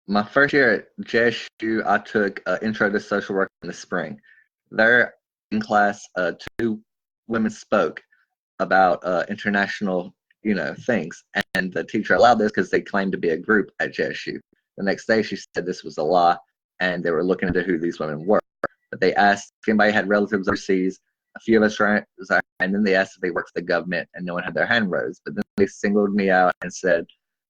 My first year at JSU, I took Intro to Social Work in the spring. There in class, two women spoke about international, things, and the teacher allowed this because they claimed to be a group at JSU. The next day, she said this was a lie, and they were looking into who these women were. But they asked if anybody had relatives overseas. A few of us were, and then they asked if they worked for the government, and no one had their hand raised. But then they singled me out and said,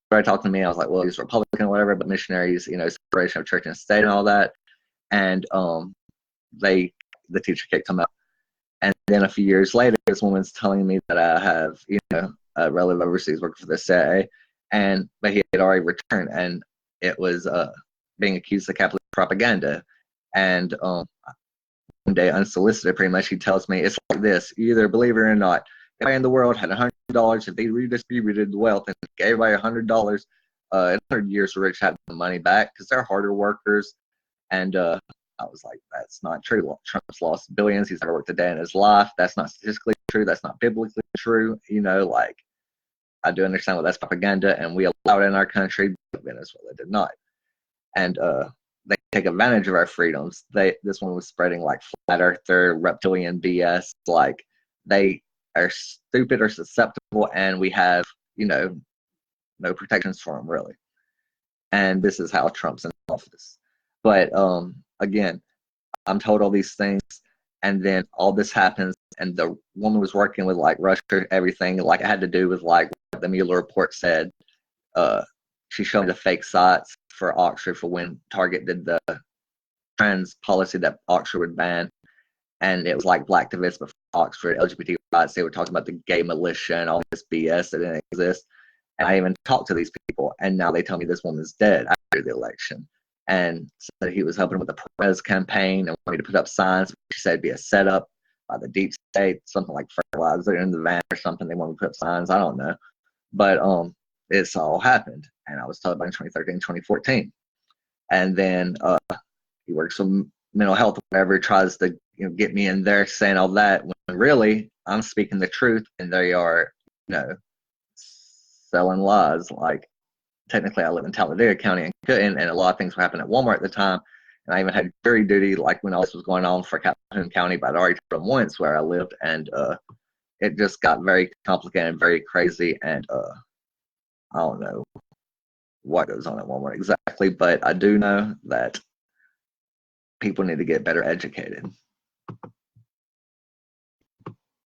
started talking to me. I was like, well, he's Republican or whatever, but missionaries, separation of church and state and all that. And they, the teacher kicked him out. And then a few years later, this woman's telling me that I have, a relative overseas working for the CIA, but he had already returned, and it was being accused of Catholic propaganda. And one day, unsolicited, pretty much, he tells me it's like this: you either believe it or not. Everybody in the world had $100. If they redistributed the wealth and gave everybody $100, in 100 years, the rich had the money back because they're harder workers. And I was like, that's not true. Trump's lost billions. He's never worked a day in his life. That's not statistically true. That's not biblically true. I do understand what that's propaganda, and we allow it in our country, but Venezuela did not. And they take advantage of our freedoms. This one was spreading like flat earther, reptilian BS. Like they are stupid or susceptible, and we have, no protections for them really. And this is how Trump's in office. But again, I'm told all these things, and then all this happens, and the woman was working with like Russia, everything like it had to do with like what the Mueller report said. She showed me the fake sites for Oxford for when Target did the trans policy that Oxford would ban, and it was like black activists before Oxford, LGBT rights. They were talking about the gay militia and all this BS that didn't exist. And I even talked to these people, and now they tell me this woman's dead after the election. And said he was helping with the Perez campaign and wanted me to put up signs. She said it'd be a setup by the deep state, something like fertilizer in the van or something. They wanted to put up signs. I don't know. But it's all happened. And I was told about in 2013, 2014. And then he works with mental health or whatever, tries to get me in there saying all that, when really I'm speaking the truth, and they are, selling lies. Like, technically I live in Talladega County and couldn't, and a lot of things were happening at Walmart at the time. And I even had jury duty, like when all this was going on for Calhoun County, but I'd already told them once where I lived, and it just got very complicated, very crazy, and I don't know what goes on at Walmart exactly, but I do know that people need to get better educated.